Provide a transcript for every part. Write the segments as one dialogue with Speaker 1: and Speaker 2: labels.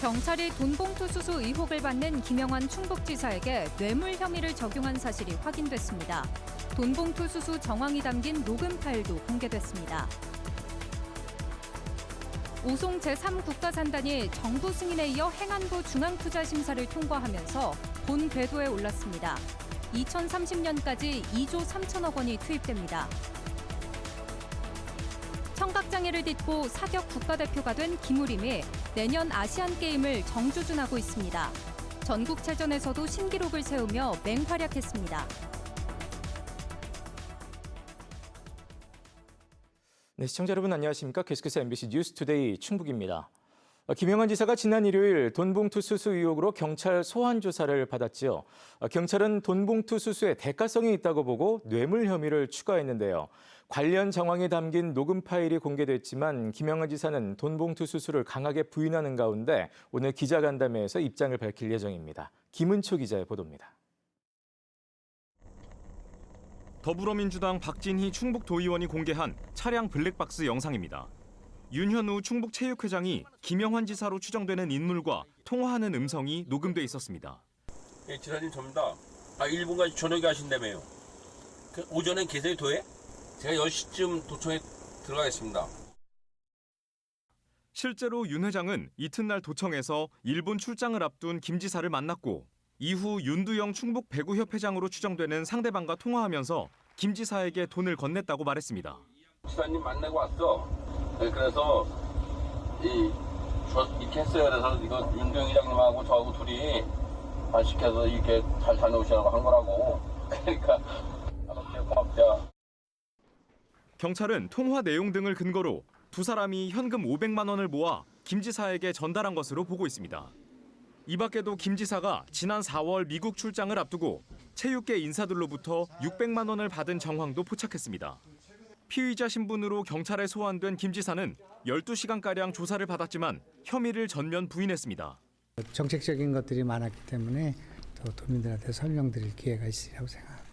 Speaker 1: 경찰이 돈봉투 수수 의혹을 받는 김영환 충북지사에게 뇌물 혐의를 적용한 사실이 확인됐습니다. 돈봉투 수수 정황이 담긴 녹음 파일도 공개됐습니다. 오송 제3국가산단이 정부 승인에 이어 행안부 중앙투자심사를 통과하면서 본 궤도에 올랐습니다. 2030년까지 2조 3천억 원이 투입됩니다. 청각장애를 딛고 사격 국가대표가 된 김우림이 내년 아시안게임을 정주준하고 있습니다. 전국체전에서도 신기록을 세우며 맹활약했습니다.
Speaker 2: 네, 시청자 여러분 안녕하십니까? 계속해서 MBC 뉴스투데이 충북입니다. 김영환 지사가 지난 일요일 돈봉투 수수 의혹으로 경찰 소환 조사를 받았지요. 경찰은 돈봉투 수수에 대가성이 있다고 보고 뇌물 혐의를 추가했는데요. 관련 정황이 담긴 녹음 파일이 공개됐지만 김영환 지사는 돈봉투 수수를 강하게 부인하는 가운데 오늘 기자간담회에서 입장을 밝힐 예정입니다. 김은초 기자의 보도입니다.
Speaker 3: 더불어민주당 박진희 충북도의원이 공개한 차량 블랙박스 영상입니다. 윤현우 충북체육회장이 김영환 지사로 추정되는 인물과 통화하는 음성이 녹음돼 있었습니다.
Speaker 4: 예, 지사님 접니다. 1분까지 저녁에 하신다며요. 오전에 계세요, 도에? 제가 10시쯤 도청에 들어가겠습니다.
Speaker 3: 실제로 윤 회장은 이튿날 도청에서 일본 출장을 앞둔 김 지사를 만났고 이후 윤두영 충북 배구협회장으로 추정되는 상대방과 통화하면서 김 지사에게 돈을 건넸다고 말했습니다.
Speaker 4: 지사님 만나고 왔어. 네, 그래서 이렇게 했어요. 그래서 이거 윤두영 회장님하고 저하고 둘이 시켜서 이렇게 잘 다녀오시라고 한 거라고. 그러니까 고맙다.
Speaker 3: 경찰은 통화 내용 등을 근거로 두 사람이 현금 500만 원을 모아 김 지사에게 전달한 것으로 보고 있습니다. 이 밖에도 김 지사가 지난 4월 미국 출장을 앞두고 체육계 인사들로부터 600만 원을 받은 정황도 포착했습니다. 피의자 신분으로 경찰에 소환된 김 지사는 12시간가량 조사를 받았지만 혐의를 전면 부인했습니다.
Speaker 5: 정책적인 것들이 많았기 때문에 또 도민들한테 설명드릴 기회가 있으리라고 생각합니다.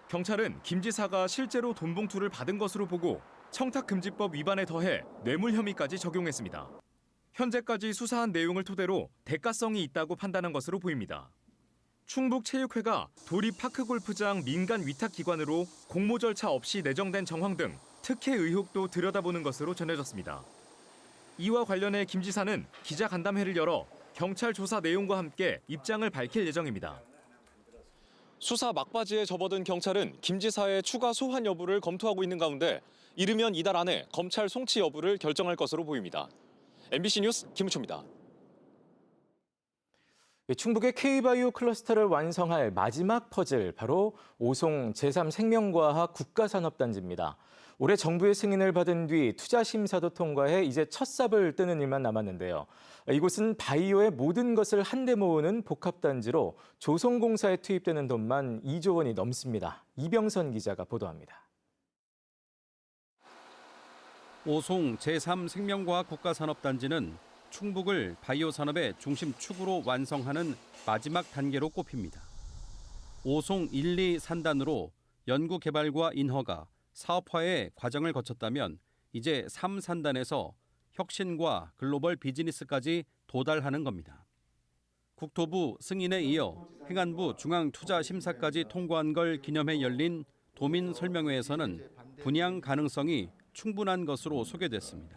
Speaker 3: 경찰은 김 지사가 실제로 돈봉투를 받은 것으로 보고 청탁금지법 위반에 더해 뇌물 혐의까지 적용했습니다. 현재까지 수사한 내용을 토대로 대가성이 있다고 판단한 것으로 보입니다. 충북체육회가 도립파크골프장 민간 위탁기관으로 공모 절차 없이 내정된 정황 등 특혜 의혹도 들여다보는 것으로 전해졌습니다. 이와 관련해 김 지사는 기자간담회를 열어 경찰 조사 내용과 함께 입장을 밝힐 예정입니다. 수사 막바지에 접어든 경찰은 김 지사의 추가 소환 여부를 검토하고 있는 가운데 이르면 이달 안에 검찰 송치 여부를 결정할 것으로 보입니다. MBC 뉴스 김우초입니다.
Speaker 2: 충북의 K바이오 클러스터를 완성할 마지막 퍼즐, 바로 오송 제3생명과학 국가산업단지입니다. 올해 정부의 승인을 받은 뒤 투자 심사도 통과해 이제 첫 삽을 뜨는 일만 남았는데요. 이곳은 바이오의 모든 것을 한데 모으는 복합단지로 조성공사에 투입되는 돈만 2조 원이 넘습니다. 이병선 기자가 보도합니다.
Speaker 6: 오송 제3생명과학 국가산업단지는 충북을 바이오 산업의 중심축으로 완성하는 마지막 단계로 꼽힙니다. 오송 1, 2산단으로 연구개발과 인허가, 사업화의 과정을 거쳤다면 이제 3산단에서 혁신과 글로벌 비즈니스까지 도달하는 겁니다. 국토부 승인에 이어 행안부 중앙투자심사까지 통과한 걸 기념해 열린 도민 설명회에서는 분양 가능성이 충분한 것으로 소개됐습니다.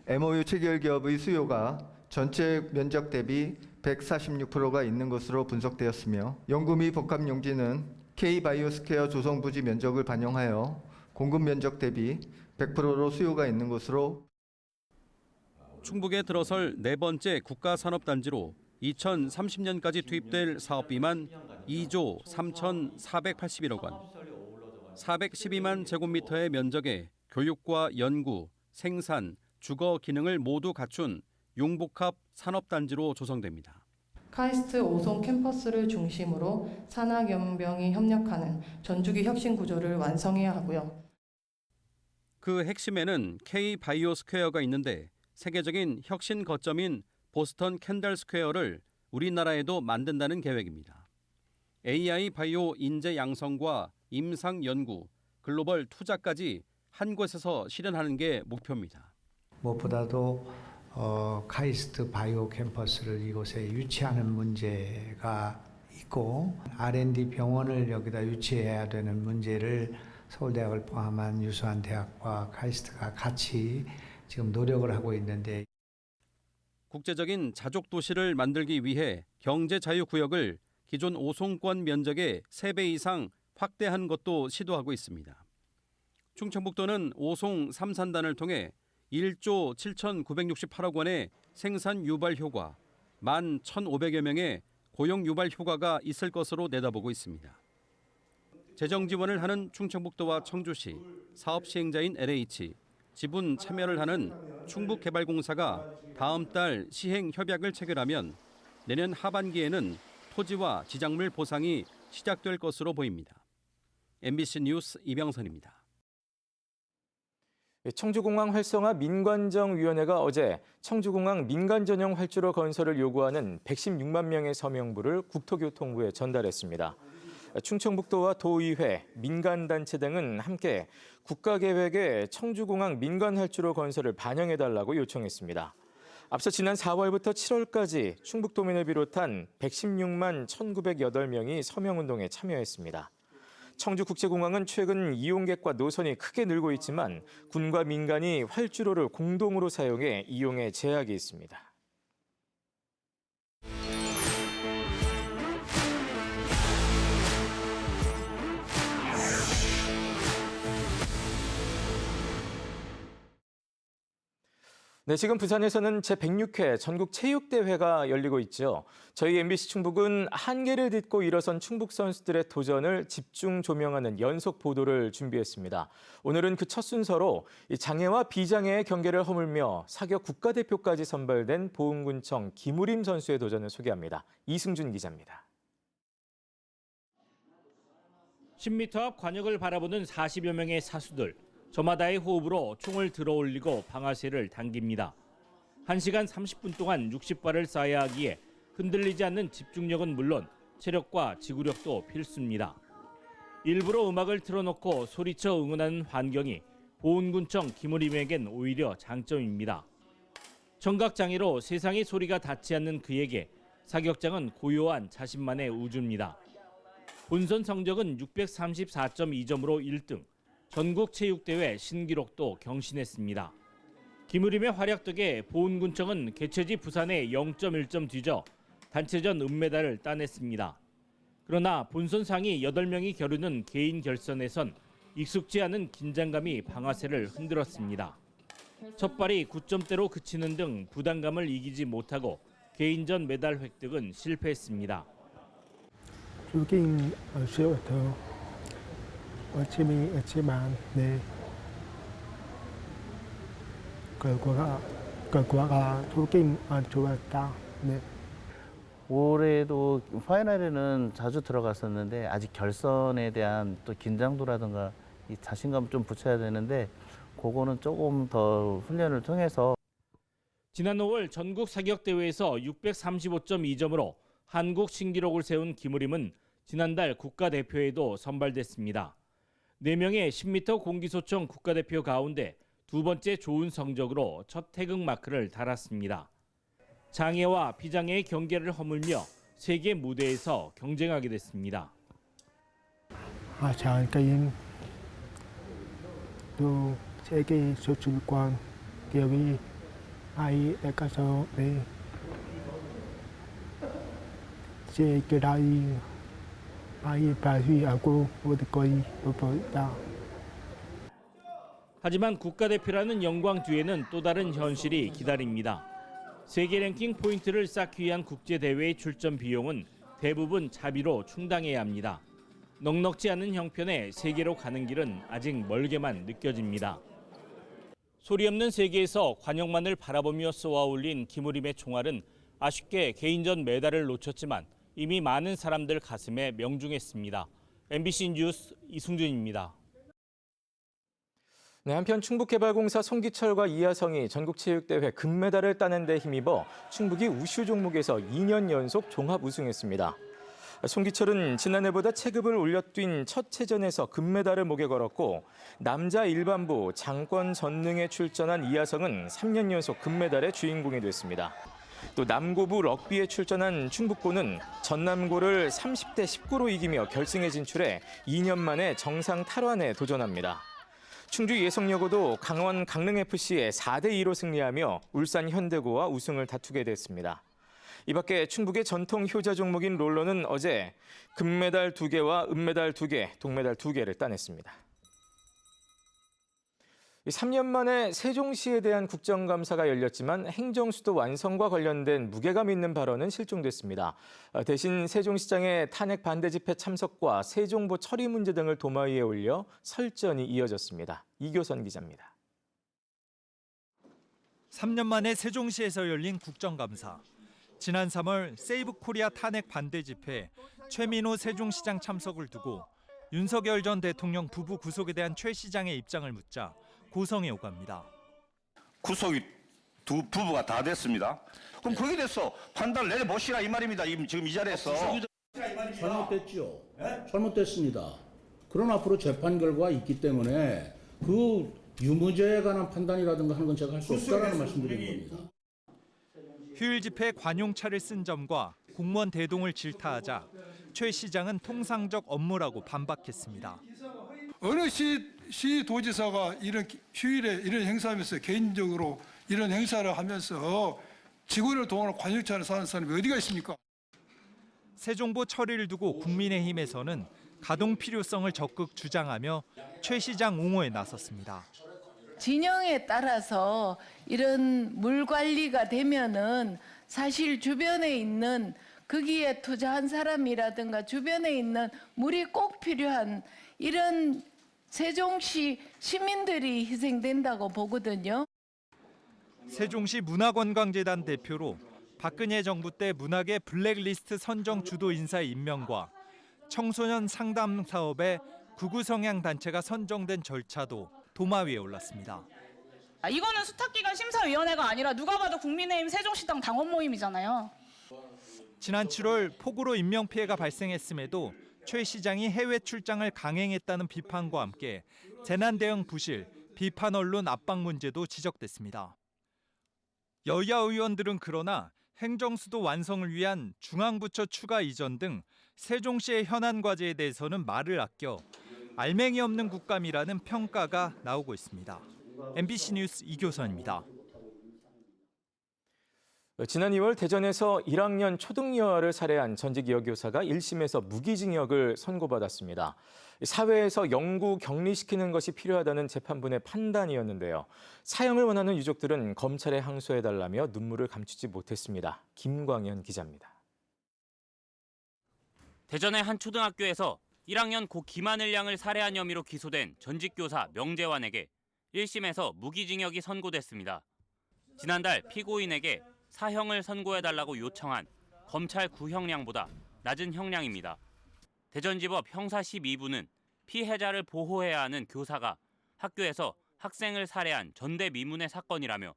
Speaker 7: MOU 체결 기업의 수요가 전체 면적 대비 146%가 있는 것으로 분석되었으며 연구 및 복합 용지는 K바이오스퀘어 조성 부지 면적을 반영하여 공급 면적 대비 100%로 수요가 있는 것으로.
Speaker 6: 충북에 들어설 네 번째 국가산업단지로 2030년까지 투입될 사업비만 2조 3,481억 원, 412만 제곱미터의 면적에 교육과 연구, 생산, 주거 기능을 모두 갖춘 융복합 산업단지로 조성됩니다.
Speaker 8: 카이스트 오송 캠퍼스를 중심으로 산학연병이 협력하는 전주기 혁신 구조를 완성해야 하고요.
Speaker 6: 그 핵심에는 K바이오 스퀘어가 있는데 세계적인 혁신 거점인 보스턴 캔달 스퀘어를 우리나라에도 만든다는 계획입니다. AI 바이오 인재 양성과 임상 연구, 글로벌 투자까지 한 곳에서 실현하는 게 목표입니다.
Speaker 5: 무엇보다도 카이스트 바이오 캠퍼스를 이곳에 유치하는 문제가 있고 R&D 병원을 여기다 유치해야 되는 문제를 서울대학을 포함한 유수한 대학과 카이스트가 같이 지금 노력을 하고 있는데
Speaker 6: 국제적인 자족 도시를 만들기 위해 경제 자유 구역을 기존 5송권 면적의 3배 이상 확대한 것도 시도하고 있습니다. 충청북도는 5송 3산단을 통해 1조 7,968억 원의 생산 유발 효과, 11,500여 명의 고용 유발 효과가 있을 것으로 내다보고 있습니다. 재정 지원을 하는 충청북도와 청주시, 사업 시행자인 LH, 지분 참여를 하는 충북개발공사가 다음 달 시행 협약을 체결하면 내년 하반기에는 토지와 지작물 보상이 시작될 것으로 보입니다. MBC 뉴스 이병선입니다.
Speaker 2: 청주공항 활성화 민관정위원회가 어제 청주공항 민간전용 활주로 건설을 요구하는 116만 명의 서명부를 국토교통부에 전달했습니다. 충청북도와 도의회, 민간단체 등은 함께 국가계획에 청주공항 민간활주로 건설을 반영해달라고 요청했습니다. 앞서 지난 4월부터 7월까지 충북도민을 비롯한 116만 1,908명이 서명운동에 참여했습니다. 청주국제공항은 최근 이용객과 노선이 크게 늘고 있지만 군과 민간이 활주로를 공동으로 사용해 이용에 제약이 있습니다. 네, 지금 부산에서는 제106회 전국체육대회가 열리고 있죠. 저희 MBC 충북은 한계를 딛고 일어선 충북 선수들의 도전을 집중 조명하는 연속 보도를 준비했습니다. 오늘은 그 첫 순서로 장애와 비장애의 경계를 허물며 사격 국가대표까지 선발된 보은군청 김우림 선수의 도전을 소개합니다. 이승준 기자입니다.
Speaker 9: 10m 앞 관역을 바라보는 40여 명의 사수들. 저마다의 호흡으로 총을 들어올리고 방아쇠를 당깁니다. 1시간 30분 동안 60발을 쏴야 하기에 흔들리지 않는 집중력은 물론 체력과 지구력도 필수입니다. 일부러 음악을 틀어놓고 소리쳐 응원하는 환경이 보은군청 김우림에겐 오히려 장점입니다. 청각장애로 세상의 소리가 닿지 않는 그에게 사격장은 고요한 자신만의 우주입니다. 본선 성적은 634.2점으로 1등. 전국체육대회 신기록도 경신했습니다. 김우림의 활약 덕에 보은군청은 개최지 부산에 0.1점 뒤져 단체전 은메달을 따냈습니다. 그러나 본선 상위 8명이 겨루는 개인 결선에선 익숙지 않은 긴장감이 방아쇠를 흔들었습니다. 첫 발이 9점대로 그치는 등 부담감을 이기지 못하고 개인전 메달 획득은 실패했습니다.
Speaker 10: 주긴 어시오도 열심히 했지만 결과가 좋긴 안 좋았다.
Speaker 11: 올해도 파이널에는 자주 들어갔었는데 아직 결선에 대한 또 긴장도라든가 이 자신감을 좀 붙여야 되는데 그거는 조금 더 훈련을 통해서.
Speaker 9: 지난 5월 전국 사격대회에서 635.2점으로 한국 신기록을 세운 김우림은 지난달 국가대표에도 선발됐습니다. 4명의 10m 공기소총 국가대표 가운데 두 번째 좋은 성적으로 첫 태극 마크를 달았습니다. 장애와 비장애의 경계를 허물며 세계 무대에서 경쟁하게 됐습니다.
Speaker 10: 아시안게임 또 세계 선수권 여기 아이에 가서 세계라이 아이 발휘하고 어디까지 보다.
Speaker 9: 하지만 국가대표라는 영광 뒤에는 또 다른 현실이 기다립니다. 세계 랭킹 포인트를 쌓기 위한 국제대회의 출전 비용은 대부분 자비로 충당해야 합니다. 넉넉지 않은 형편에 세계로 가는 길은 아직 멀게만 느껴집니다. 소리 없는 세계에서 관역만을 바라보며 쏘아 올린 김우림의 총알은 아쉽게 개인전 메달을 놓쳤지만 이미 많은 사람들 가슴에 명중했습니다. MBC 뉴스 이승준입니다.
Speaker 2: 네, 한편 충북개발공사 송기철과 이하성이 전국체육대회 금메달을 따는 데 힘입어 충북이 우슈 종목에서 2년 연속 종합 우승했습니다. 송기철은 지난해보다 체급을 올려뛴 첫 체전에서 금메달을 목에 걸었고 남자 일반부 장권 전능에 출전한 이하성은 3년 연속 금메달의 주인공이 됐습니다. 또 남고부 럭비에 출전한 충북고는 전남고를 30대 19로 이기며 결승에 진출해 2년 만에 정상 탈환에 도전합니다. 충주 예성여고도 강원 강릉FC에 4대2로 승리하며 울산 현대고와 우승을 다투게 됐습니다. 이 밖에 충북의 전통 효자 종목인 롤러는 어제 금메달 2개와 은메달 2개, 동메달 2개를 따냈습니다. 3년 만에 세종시에 대한 국정감사가 열렸지만 행정수도 완성과 관련된 무게감 있는 발언은 실종됐습니다. 대신 세종시장의 탄핵 반대 집회 참석과 세종보 처리 문제 등을 도마 위에 올려 설전이 이어졌습니다. 이교선 기자입니다.
Speaker 12: 3년 만에 세종시에서 열린 국정감사. 지난 3월 세이브 코리아 탄핵 반대 집회 최민호 세종시장 참석을 두고 윤석열 전 대통령 부부 구속에 대한 최 시장의 입장을 묻자 고성이 오갑니다.
Speaker 13: 구속이 두 부부가 다 됐습니다. 그럼 그렇게 됐어. 판단을 내려보시라 이 말입니다. 지금 이 자리에서.
Speaker 14: 잘못됐죠. 잘못됐습니다. 그러나 앞으로 재판 결과가 있기 때문에 그 유무죄에 관한 판단이라든가 하는 건 제가 할 수 없다는 말씀드리는 겁니다.
Speaker 12: 휴일 집회 관용차를 쓴 점과 공무원 대동을 질타하자 최 시장은 통상적 업무라고 반박했습니다.
Speaker 15: 어느 시도지사가 이런 휴일에 이런 행사하면서 개인적으로 이런 행사를 하면서 직원을 동원하고 관용차를 사는 사람이 어디가 있습니까?
Speaker 12: 세종보 처리를 두고 국민의힘에서는 가동 필요성을 적극 주장하며 최 시장 옹호에 나섰습니다.
Speaker 16: 진영에 따라서 이런 물 관리가 되면은 사실 주변에 있는 거기에 투자한 사람이라든가 주변에 있는 물이 꼭 필요한 이런 세종시 시민들이 희생된다고 보거든요.
Speaker 12: 세종시 문화관광재단 대표로 박근혜 정부 때 문학의 블랙리스트 선정 주도 인사의 임명과 청소년 상담 사업에 극우 성향 단체가 선정된 절차도 도마 위에 올랐습니다.
Speaker 17: 이거는 수탁기관 심사위원회가 아니라 누가 봐도 국민의힘 세종시당 당원 모임이잖아요.
Speaker 12: 지난 7월 폭우로 인명피해가 발생했음에도 최 시장이 해외 출장을 강행했다는 비판과 함께 재난 대응 부실, 비판 언론 압박 문제도 지적됐습니다. 여야 의원들은 그러나 행정수도 완성을 위한 중앙부처 추가 이전 등 세종시의 현안 과제에 대해서는 말을 아껴 알맹이 없는 국감이라는 평가가 나오고 있습니다. MBC 뉴스 이교선입니다.
Speaker 2: 지난 2월 대전에서 1학년 초등여아를 살해한 전직 여교사가 1심에서 무기징역을 선고받았습니다. 사회에서 영구 격리시키는 것이 필요하다는 재판부의 판단이었는데요. 사형을 원하는 유족들은 검찰에 항소해달라며 눈물을 감추지 못했습니다. 김광현 기자입니다.
Speaker 18: 대전의 한 초등학교에서 1학년 고 김하늘 양을 살해한 혐의로 기소된 전직 교사 명재환에게 1심에서 무기징역이 선고됐습니다. 지난달 피고인에게 사형을 선고해달라고 요청한 검찰 구형량보다 낮은 형량입니다. 대전지법 형사 12부는 피해자를 보호해야 하는 교사가 학교에서 학생을 살해한 전대미문의 사건이라며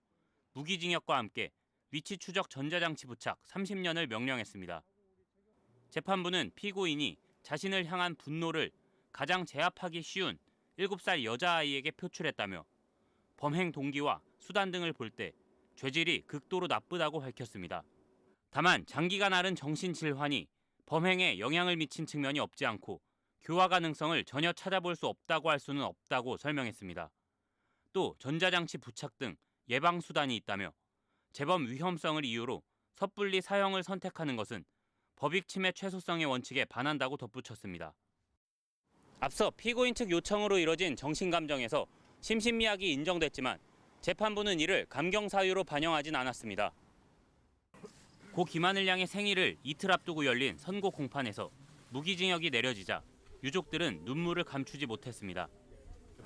Speaker 18: 무기징역과 함께 위치 추적 전자장치 부착 30년을 명령했습니다. 재판부는 피고인이 자신을 향한 분노를 가장 제압하기 쉬운 7살 여자아이에게 표출했다며 범행 동기와 수단 등을 볼 때 죄질이 극도로 나쁘다고 밝혔습니다. 다만 장기간 앓은 정신질환이 범행에 영향을 미친 측면이 없지 않고 교화 가능성을 전혀 찾아볼 수 없다고 할 수는 없다고 설명했습니다. 또 전자장치 부착 등 예방수단이 있다며 재범 위험성을 이유로 섣불리 사형을 선택하는 것은 법익 침해 최소성의 원칙에 반한다고 덧붙였습니다. 앞서 피고인 측 요청으로 이뤄진 정신감정에서 심신미약이 인정됐지만 재판부는 이를 감경 사유로 반영하진 않았습니다. 고 김하늘 양의 생일을 이틀 앞두고 열린 선고 공판에서 무기징역이 내려지자 유족들은 눈물을 감추지 못했습니다.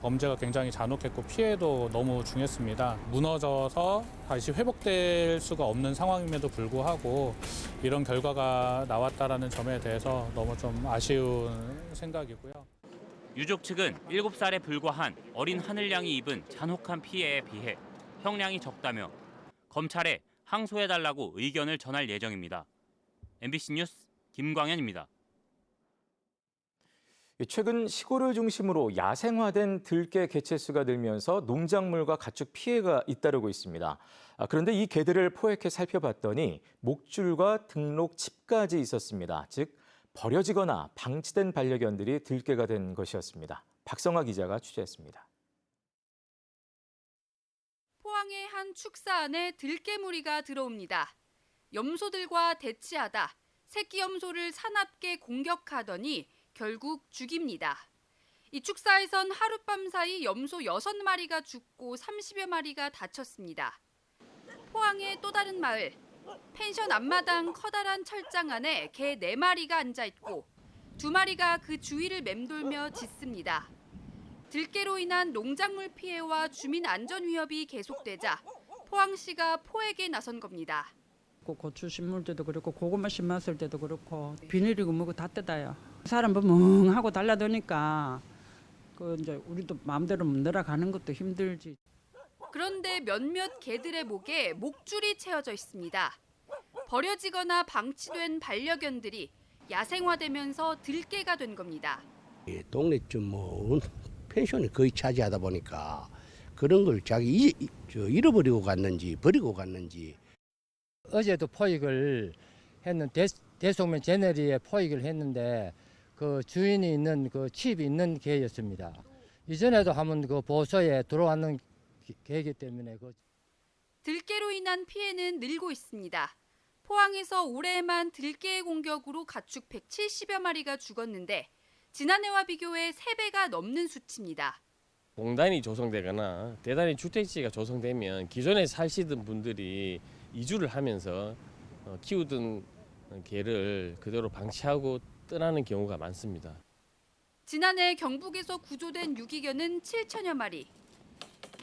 Speaker 19: 범죄가 굉장히 잔혹했고 피해도 너무 중했습니다. 무너져서 다시 회복될 수가 없는 상황임에도 불구하고 이런 결과가 나왔다라는 점에 대해서 너무 좀 아쉬운 생각이고요.
Speaker 18: 유족 측은 7살에 불과한 어린 하늘 양이 입은 잔혹한 피해에 비해 형량이 적다며 검찰에 항소해달라고 의견을 전할 예정입니다. MBC 뉴스 김광현입니다.
Speaker 2: 최근 시골을 중심으로 야생화된 들개 개체수가 늘면서 농작물과 가축 피해가 잇따르고 있습니다. 그런데 이 개들을 포획해 살펴봤더니 목줄과 등록 칩까지 있었습니다. 즉 버려지거나 방치된 반려견들이 들개가 된 것이었습니다. 박성아 기자가 취재했습니다.
Speaker 20: 포항의 한 축사 안에 들개무리가 들어옵니다. 염소들과 대치하다 새끼 염소를 사납게 공격하더니 결국 죽입니다. 이 축사에선 하룻밤 사이 염소 6마리가 죽고 30여 마리가 다쳤습니다. 포항의 또 다른 마을, 펜션 앞마당 커다란 철장 안에 개 4마리가 앉아있고 2마리가 그 주위를 맴돌며 짖습니다. 들개로 인한 농작물 피해와 주민 안전 위협이 계속되자 포항시가 포획에 나선 겁니다.
Speaker 21: 고추 심을 때도 그렇고 고구마 심었을 때도 그렇고 비닐이고 뭐고 다 뜯어요. 사람 보면 멍하고 달라드니까 그 이제 우리도 마음대로 못 날아가는 것도 힘들지.
Speaker 20: 그런데 몇몇 개들의 목에 목줄이 채워져 있습니다. 버려지거나 방치된 반려견들이 야생화되면서 들개가 된 겁니다.
Speaker 22: 동네 좀 뭐 펜션을 거의 차지하다 보니까 그런 걸 자기 잃어버리고 갔는지 버리고 갔는지.
Speaker 23: 어제도 포획을 했는 대속면 제네리에 포획을 했는데 그 주인이 있는 그 칩이 있는 개였습니다. 이전에도 한번 그 보소에 들어왔는 개이기 때문에
Speaker 20: 들개로 인한 피해는 늘고 있습니다. 포항에서 올해만 들개의 공격으로 가축 170여 마리가 죽었는데 지난해와 비교해 3배가 넘는 수치입니다.
Speaker 24: 공단이 조성되거나 대단히 주택지가 조성되면 기존에 사시던 분들이 이주를 하면서 키우던 개를 그대로 방치하고 떠나는 경우가 많습니다.
Speaker 20: 지난해 경북에서 구조된 유기견은 7천여 마리.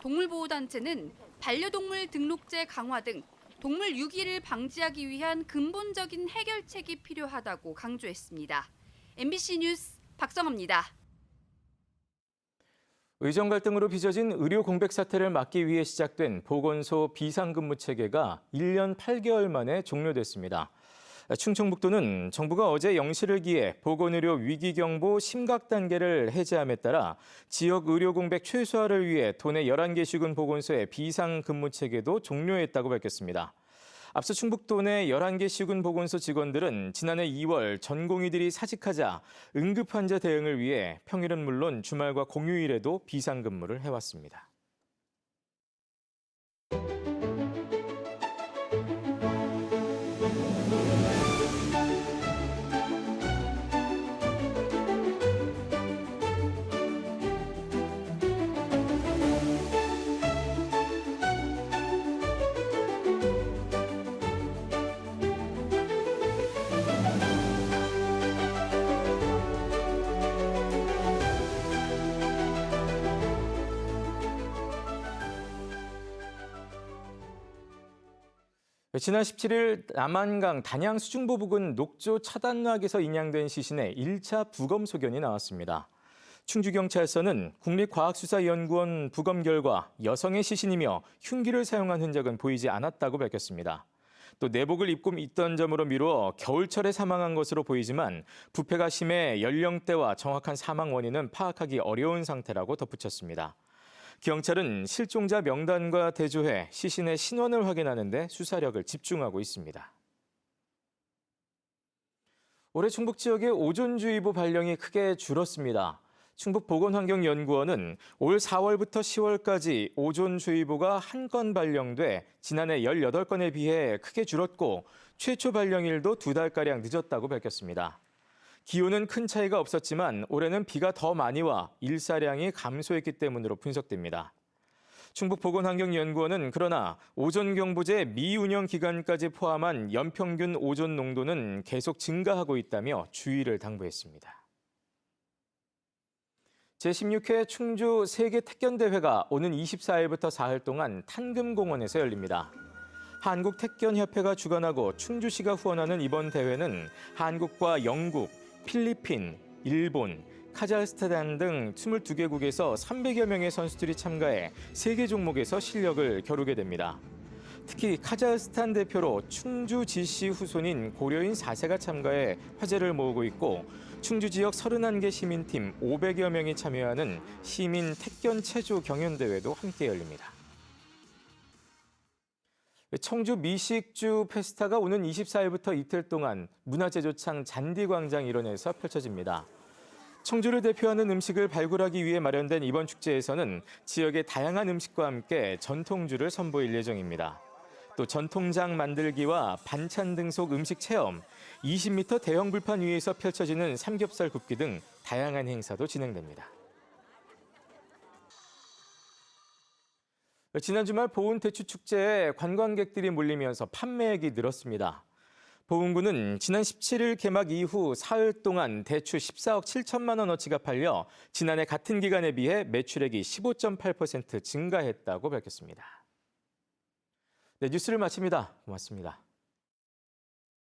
Speaker 20: 동물보호단체는 반려동물 등록제 강화 등 동물 유기를 방지하기 위한 근본적인 해결책이 필요하다고 강조했습니다. MBC 뉴스 박성아입니다.
Speaker 2: 의정 갈등으로 빚어진 의료 공백 사태를 막기 위해 시작된 보건소 비상근무 체계가 1년 8개월 만에 종료됐습니다. 충청북도는 정부가 어제 영시를 기해 보건의료 위기경보 심각 단계를 해제함에 따라 지역 의료 공백 최소화를 위해 도내 11개 시군 보건소의 비상근무 체계도 종료했다고 밝혔습니다. 앞서 충북도 내 11개 시군 보건소 직원들은 지난해 2월 전공의들이 사직하자 응급환자 대응을 위해 평일은 물론 주말과 공휴일에도 비상근무를 해왔습니다. 지난 17일 남한강 단양 수중보 부근 녹조 차단락에서 인양된 시신의 1차 부검 소견이 나왔습니다. 충주경찰서는 국립과학수사연구원 부검 결과 여성의 시신이며 흉기를 사용한 흔적은 보이지 않았다고 밝혔습니다. 또 내복을 입고 있던 점으로 미루어 겨울철에 사망한 것으로 보이지만 부패가 심해 연령대와 정확한 사망 원인은 파악하기 어려운 상태라고 덧붙였습니다. 경찰은 실종자 명단과 대조해 시신의 신원을 확인하는 데 수사력을 집중하고 있습니다. 올해 충북 지역의 오존주의보 발령이 크게 줄었습니다. 충북보건환경연구원은 올 4월부터 10월까지 오존주의보가 한 건 발령돼 지난해 18건에 비해 크게 줄었고 최초 발령일도 2달가량 늦었다고 밝혔습니다. 기온은 큰 차이가 없었지만 올해는 비가 더 많이 와 일사량이 감소했기 때문으로 분석됩니다. 충북보건환경연구원은 그러나 오존경보제 미운영 기간까지 포함한 연평균 오존 농도는 계속 증가하고 있다며 주의를 당부했습니다. 제16회 충주 세계 태견대회가 오는 24일부터 4일 동안 탄금공원에서 열립니다. 한국태견협회가 주관하고 충주시가 후원하는 이번 대회는 한국과 영국, 필리핀, 일본, 카자흐스탄 등 22개국에서 300여 명의 선수들이 참가해 3개 종목에서 실력을 겨루게 됩니다. 특히 카자흐스탄 대표로 충주 지시 후손인 고려인 4세가 참가해 화제를 모으고 있고 충주 지역 31개 시민팀 500여 명이 참여하는 시민 택견 체조 경연대회도 함께 열립니다. 청주 미식주 페스타가 오는 24일부터 이틀 동안 문화제조창 잔디광장 일원에서 펼쳐집니다. 청주를 대표하는 음식을 발굴하기 위해 마련된 이번 축제에서는 지역의 다양한 음식과 함께 전통주를 선보일 예정입니다. 또 전통장 만들기와 반찬 등속 음식 체험, 20m 대형 불판 위에서 펼쳐지는 삼겹살 굽기 등 다양한 행사도 진행됩니다. 지난 주말 보은대추축제에 관광객들이 몰리면서 판매액이 늘었습니다. 보은구는 지난 17일 개막 이후 사흘 동안 대추 14억 7천만 원어치가 팔려 지난해 같은 기간에 비해 매출액이 15.8% 증가했다고 밝혔습니다. 네, 뉴스를 마칩니다. 고맙습니다.